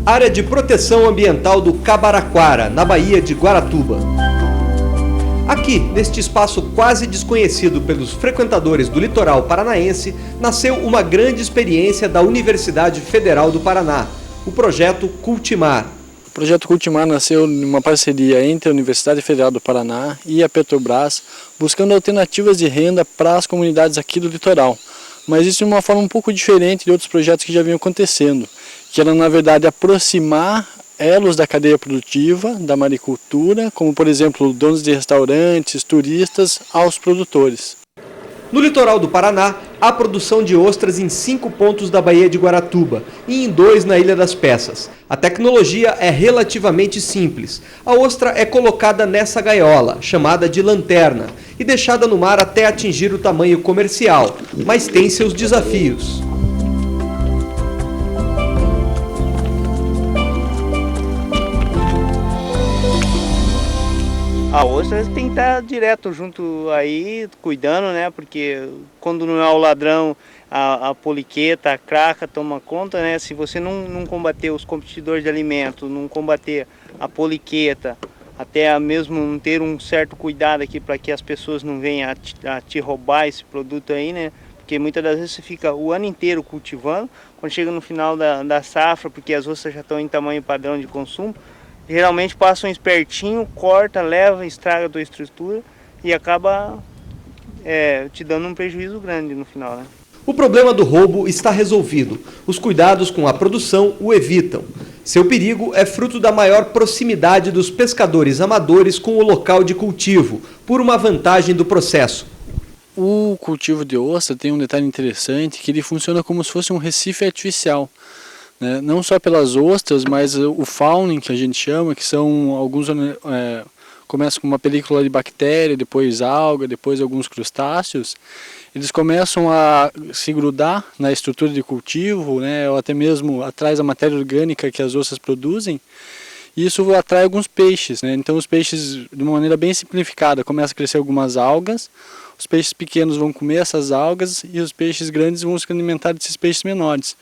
Área de Proteção Ambiental do Cabaraquara, na Baía de Guaratuba. Aqui, neste espaço quase desconhecido pelos frequentadores do litoral paranaense, nasceu uma grande experiência da Universidade Federal do Paraná, o projeto Cultimar. O projeto Cultimar nasceu numa parceria entre a Universidade Federal do Paraná e a Petrobras, buscando alternativas de renda para as comunidades aqui do litoral. Mas isso de uma forma um pouco diferente de outros projetos que já vinham acontecendo, que era na verdade aproximar elos da cadeia produtiva, da maricultura, como por exemplo donos de restaurantes, turistas, aos produtores. No litoral do Paraná, há produção de ostras em 5 pontos da Baía de Guaratuba e em 2 na Ilha das Peças. A tecnologia é relativamente simples. A ostra é colocada nessa gaiola, chamada de lanterna, e deixada no mar até atingir o tamanho comercial, mas tem seus desafios. A ostra tem que estar direto junto aí, cuidando, né? Porque quando não é o ladrão, a poliqueta, a craca toma conta, né? Se você não combater os competidores de alimento, não combater a poliqueta, até mesmo não ter um certo cuidado aqui para que as pessoas não venham a te roubar esse produto aí, né? Porque muitas das vezes você fica o ano inteiro cultivando, quando chega no final da safra, porque as ostras já estão em tamanho padrão de consumo, geralmente passa um espertinho, corta, leva, estraga a tua estrutura e acaba te dando um prejuízo grande no final, né? O problema do roubo está resolvido. Os cuidados com a produção o evitam. Seu perigo é fruto da maior proximidade dos pescadores amadores com o local de cultivo, por uma vantagem do processo. O cultivo de ostra tem um detalhe interessante, que ele funciona como se fosse um recife artificial. Não só pelas ostras, mas o fauning, que a gente chama, que são alguns, começa com uma película de bactéria, depois alga, depois alguns crustáceos, eles começam a se grudar na estrutura de cultivo, ou até mesmo atrás da matéria orgânica que as ostras produzem, e isso atrai alguns peixes. Então os peixes, de uma maneira bem simplificada, começam a crescer algumas algas, os peixes pequenos vão comer essas algas e os peixes grandes vão se alimentar desses peixes menores.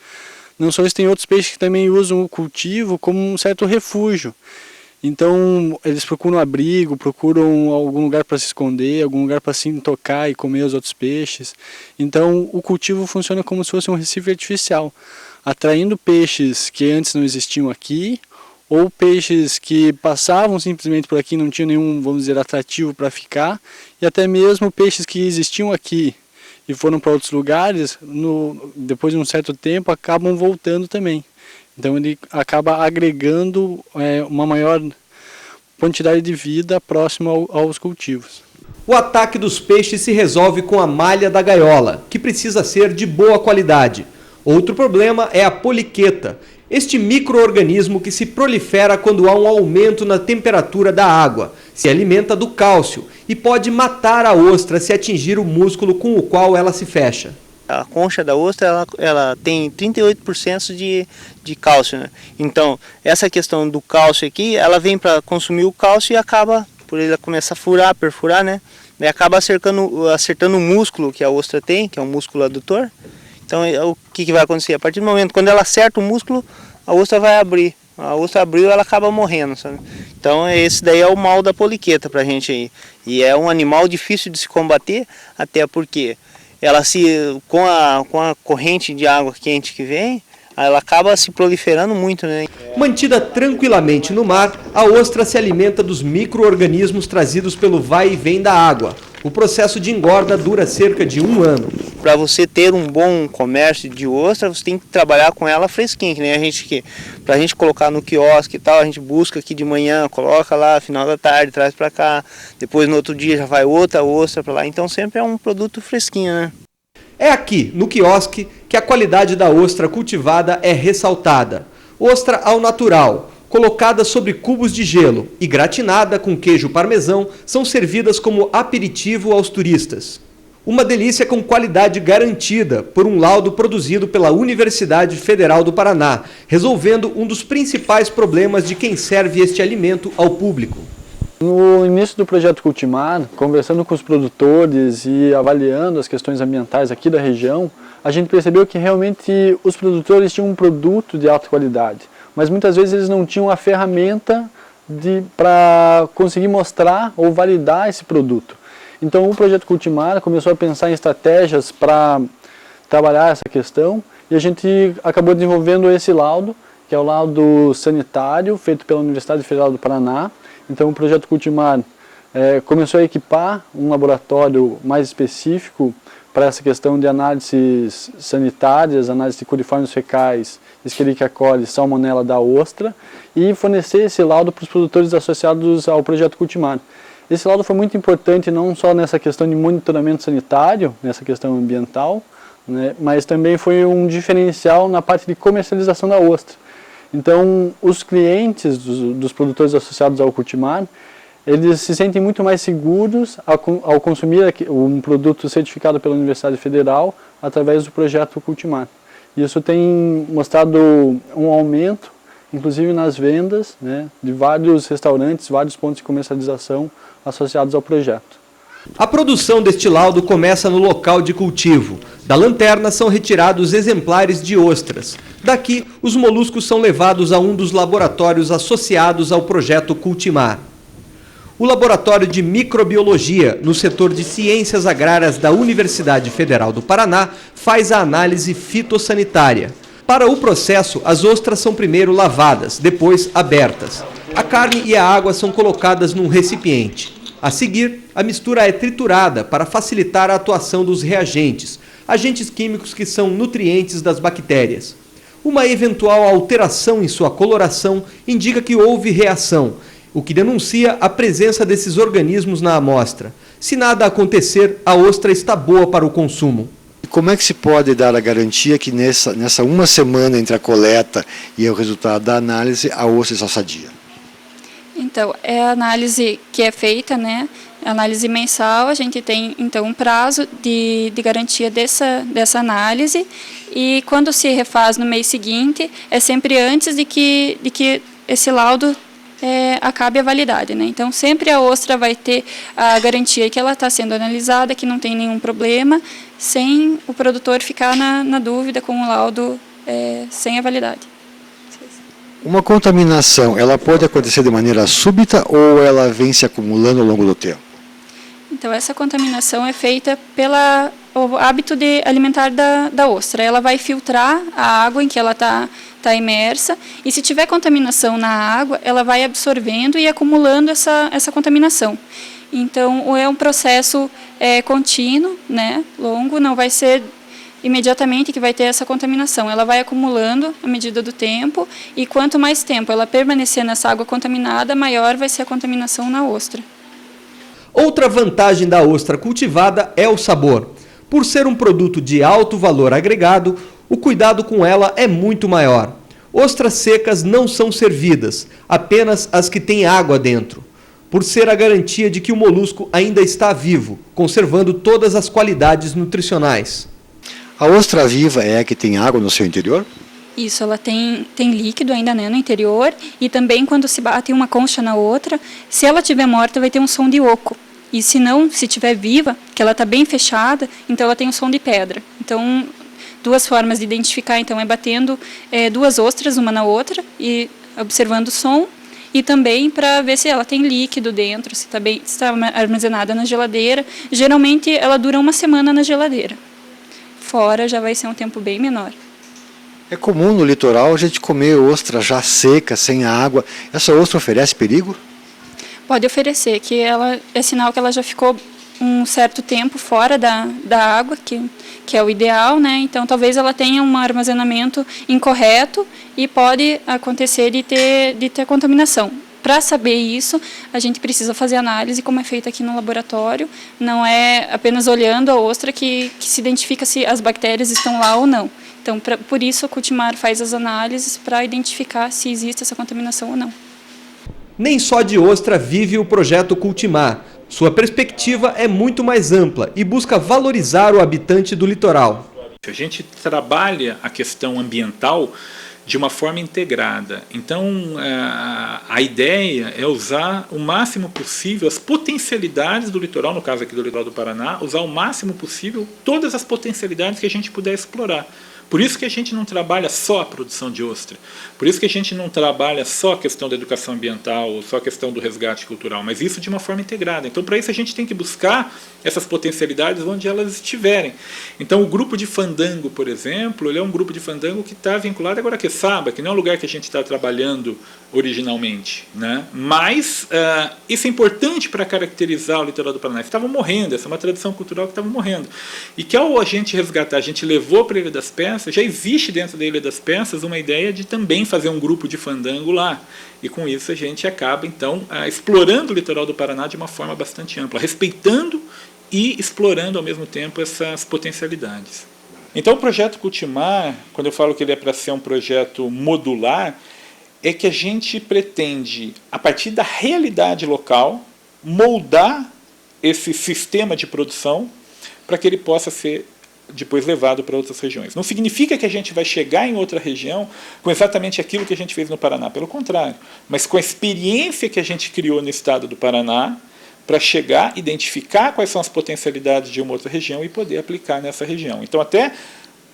Não só isso, tem outros peixes que também usam o cultivo como um certo refúgio. Então eles procuram abrigo, procuram algum lugar para se esconder, algum lugar para se intocar e comer os outros peixes. Então o cultivo funciona como se fosse um recife artificial, atraindo peixes que antes não existiam aqui, ou peixes que passavam simplesmente por aqui e não tinham nenhum, vamos dizer, atrativo para ficar, e até mesmo peixes que existiam aqui e foram para outros lugares, depois de um certo tempo, acabam voltando também. Então ele acaba agregando uma maior quantidade de vida próxima aos cultivos. O ataque dos peixes se resolve com a malha da gaiola, que precisa ser de boa qualidade. Outro problema é a poliqueta, este micro-organismo que se prolifera quando há um aumento na temperatura da água, se alimenta do cálcio e pode matar a ostra se atingir o músculo com o qual ela se fecha. A concha da ostra ela tem 38% de cálcio, né? Então essa questão do cálcio aqui, ela vem para consumir o cálcio e acaba, por ele começar a furar, perfurar, né? E acaba acertando o músculo que a ostra tem, que é um músculo adutor. Então o que vai acontecer? A partir do momento quando ela acerta o músculo, a ostra vai abrir. A ostra abriu, ela acaba morrendo, sabe? Então esse daí é o mal da poliqueta pra gente aí. E é um animal difícil de se combater, até porque ela com a corrente de água quente que vem, ela acaba se proliferando muito, né? Mantida tranquilamente no mar, a ostra se alimenta dos micro-organismos trazidos pelo vai e vem da água. O processo de engorda dura cerca de 1 ano. Para você ter um bom comércio de ostra, você tem que trabalhar com ela fresquinha, que nem para a gente colocar no quiosque e tal, a gente busca aqui de manhã, coloca lá, final da tarde, traz para cá, depois no outro dia já vai outra ostra para lá, então sempre é um produto fresquinho, né? É aqui, no quiosque, que a qualidade da ostra cultivada é ressaltada. Ostra ao natural, colocada sobre cubos de gelo e gratinada com queijo parmesão, são servidas como aperitivo aos turistas. Uma delícia com qualidade garantida por um laudo produzido pela Universidade Federal do Paraná, resolvendo um dos principais problemas de quem serve este alimento ao público. No início do projeto Cultimar, conversando com os produtores e avaliando as questões ambientais aqui da região, a gente percebeu que realmente os produtores tinham um produto de alta qualidade, mas muitas vezes eles não tinham a ferramenta para conseguir mostrar ou validar esse produto. Então o Projeto Cultimar começou a pensar em estratégias para trabalhar essa questão e a gente acabou desenvolvendo esse laudo, que é o laudo sanitário feito pela Universidade Federal do Paraná. Então o Projeto Cultimar começou a equipar um laboratório mais específico para essa questão de análises sanitárias, análise de coliformes fecais, Escherichia coli, salmonella da ostra, e fornecer esse laudo para os produtores associados ao Projeto Cultimar. Esse laudo foi muito importante não só nessa questão de monitoramento sanitário, nessa questão ambiental, né, mas também foi um diferencial na parte de comercialização da ostra. Então, os clientes dos produtores associados ao Cultimar, eles se sentem muito mais seguros ao consumir um produto certificado pela Universidade Federal através do Projeto Cultimar. Isso tem mostrado um aumento, inclusive nas vendas, né, de vários restaurantes, vários pontos de comercialização associados ao projeto. A produção deste laudo começa no local de cultivo. Da lanterna são retirados exemplares de ostras. Daqui, os moluscos são levados a um dos laboratórios associados ao Projeto Cultimar. O Laboratório de Microbiologia, no setor de Ciências Agrárias da Universidade Federal do Paraná, faz a análise fitossanitária. Para o processo, as ostras são primeiro lavadas, depois abertas. A carne e a água são colocadas num recipiente. A seguir, a mistura é triturada para facilitar a atuação dos reagentes, agentes químicos que são nutrientes das bactérias. Uma eventual alteração em sua coloração indica que houve reação, o que denuncia a presença desses organismos na amostra. Se nada acontecer, a ostra está boa para o consumo. Como é que se pode dar a garantia que nessa uma semana entre a coleta e o resultado da análise, a ostra está sadia? Então, é a análise que é feita, né? Análise mensal, a gente tem então um prazo de garantia dessa análise, e quando se refaz no mês seguinte, é sempre antes de que esse laudo acabe a validade, né? Então sempre a ostra vai ter a garantia que ela está sendo analisada, que não tem nenhum problema, sem o produtor ficar na dúvida com o laudo sem a validade. Uma contaminação, ela pode acontecer de maneira súbita ou ela vem se acumulando ao longo do tempo? Então essa contaminação é feita pelo hábito de alimentar da ostra. Ela vai filtrar a água em que ela está imersa, e se tiver contaminação na água, ela vai absorvendo e acumulando essa contaminação. Então é um processo contínuo, né, longo, não vai ser imediatamente que vai ter essa contaminação. Ela vai acumulando à medida do tempo, e quanto mais tempo ela permanecer nessa água contaminada, maior vai ser a contaminação na ostra. Outra vantagem da ostra cultivada é o sabor. Por ser um produto de alto valor agregado, o cuidado com ela é muito maior. Ostras secas não são servidas, apenas as que têm água dentro, por ser a garantia de que o molusco ainda está vivo, conservando todas as qualidades nutricionais. A ostra viva é a que tem água no seu interior? Isso, ela tem líquido ainda, né, no interior, e também quando se bate uma concha na outra, se ela estiver morta vai ter um som de oco. E se não, se estiver viva, que ela está bem fechada, então ela tem um som de pedra. Então, duas formas de identificar, então, é batendo duas ostras uma na outra e observando o som, e também para ver se ela tem líquido dentro, se está armazenada na geladeira. Geralmente ela dura uma semana na geladeira. Fora já vai ser um tempo bem menor. É comum no litoral a gente comer ostra já seca, sem água. Essa ostra oferece perigo? Pode oferecer, que ela é sinal que ela já ficou um certo tempo fora da água, que é o ideal, né? Então talvez ela tenha um armazenamento incorreto e pode acontecer de ter contaminação. Para saber isso, a gente precisa fazer análise, como é feita aqui no laboratório. Não é apenas olhando a ostra que se identifica se as bactérias estão lá ou não. Então, por isso, o Cultimar faz as análises para identificar se existe essa contaminação ou não. Nem só de ostra vive o Projeto Cultimar. Sua perspectiva é muito mais ampla e busca valorizar o habitante do litoral. A gente trabalha a questão ambiental de uma forma integrada. Então, a ideia é usar o máximo possível as potencialidades do litoral, no caso aqui do litoral do Paraná, usar o máximo possível todas as potencialidades que a gente puder explorar. Por isso que a gente não trabalha só a produção de ostra, por isso que a gente não trabalha só a questão da educação ambiental, ou só a questão do resgate cultural, mas isso de uma forma integrada. Então, para isso, a gente tem que buscar essas potencialidades onde elas estiverem. Então, o grupo de fandango, por exemplo, ele é um grupo de fandango que está vinculado agora a Queçaba, que não é um lugar que a gente está trabalhando originalmente, né? Mas isso é importante para caracterizar o litoral do Paraná. Estavam morrendo, essa é uma tradição cultural que estava morrendo. E que ao a gente resgatar, a gente levou para a Ilha das Peças, já existe dentro da Ilha das Peças uma ideia de também fazer um grupo de fandango lá. E com isso a gente acaba, então, explorando o litoral do Paraná de uma forma bastante ampla, respeitando e explorando ao mesmo tempo essas potencialidades. Então o projeto Cultimar, quando eu falo que ele é para ser um projeto modular, é que a gente pretende, a partir da realidade local, moldar esse sistema de produção para que ele possa ser depois levado para outras regiões. Não significa que a gente vai chegar em outra região com exatamente aquilo que a gente fez no Paraná, pelo contrário, mas com a experiência que a gente criou no estado do Paraná, para chegar, identificar quais são as potencialidades de uma outra região e poder aplicar nessa região. Então, até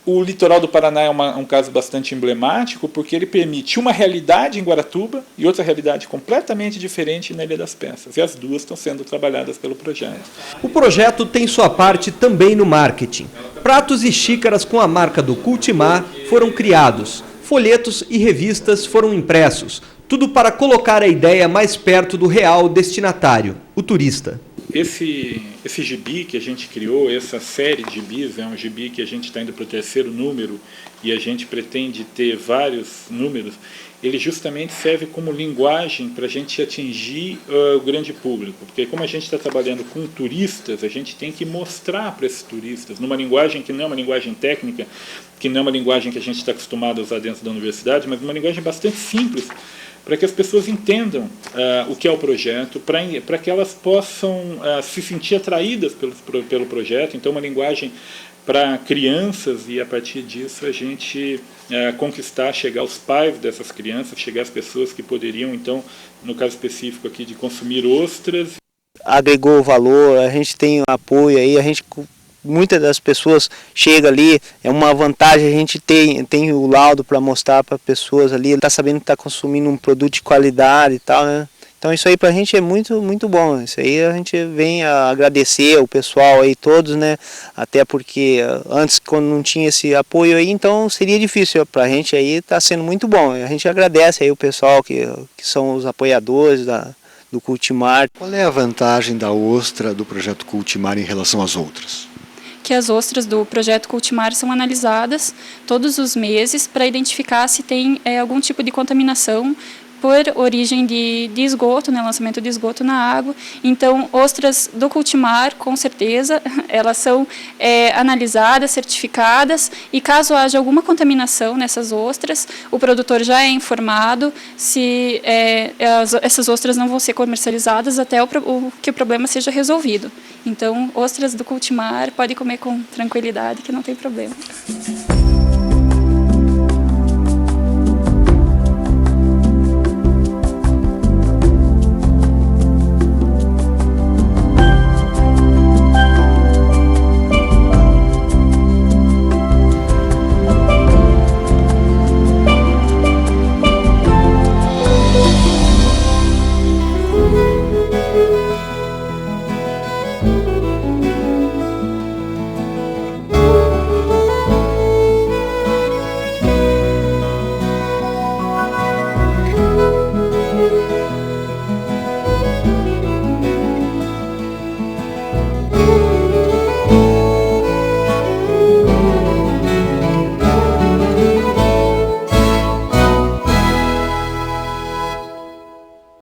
o litoral do Paraná é um caso bastante emblemático, porque ele permite uma realidade em Guaratuba e outra realidade completamente diferente na Ilha das Peças. E as duas estão sendo trabalhadas pelo projeto. O projeto tem sua parte também no marketing. Pratos e xícaras com a marca do Cultimar foram criados. Folhetos e revistas foram impressos. Tudo para colocar a ideia mais perto do real destinatário, o turista. Esse gibi que a gente criou, essa série de gibis, é um gibi que a gente está indo para o 3º número e a gente pretende ter vários números, ele justamente serve como linguagem para a gente atingir o grande público. Porque como a gente está trabalhando com turistas, a gente tem que mostrar para esses turistas, numa linguagem que não é uma linguagem técnica, que não é uma linguagem que a gente está acostumado a usar dentro da universidade, mas uma linguagem bastante simples, para que as pessoas entendam o que é o projeto, para que elas possam se sentir atraídas pelo projeto. Então, uma linguagem para crianças e, a partir disso, a gente conquistar, chegar aos pais dessas crianças, chegar às pessoas que poderiam, então, no caso específico aqui, de consumir ostras. Agregou valor, a gente tem apoio aí, muitas das pessoas chegam ali, é uma vantagem, a gente tem o laudo para mostrar para pessoas ali, está sabendo que está consumindo um produto de qualidade e tal, né? Então isso aí para a gente é muito, muito bom, isso aí a gente vem a agradecer o pessoal aí todos, né? Até porque antes, quando não tinha esse apoio aí, então seria difícil, para a gente aí está sendo muito bom, a gente agradece aí o pessoal que são os apoiadores do Cultimar. Qual é a vantagem da ostra do projeto Cultimar em relação às outras? Que as ostras do projeto Cultimar são analisadas todos os meses para identificar se tem algum tipo de contaminação por origem de esgoto, né, lançamento de esgoto na água. Então, ostras do Cultimar, com certeza, elas são analisadas, certificadas, e caso haja alguma contaminação nessas ostras, o produtor já é informado se essas ostras não vão ser comercializadas até que o problema seja resolvido. Então, ostras do Cultimar, pode comer com tranquilidade, que não tem problema.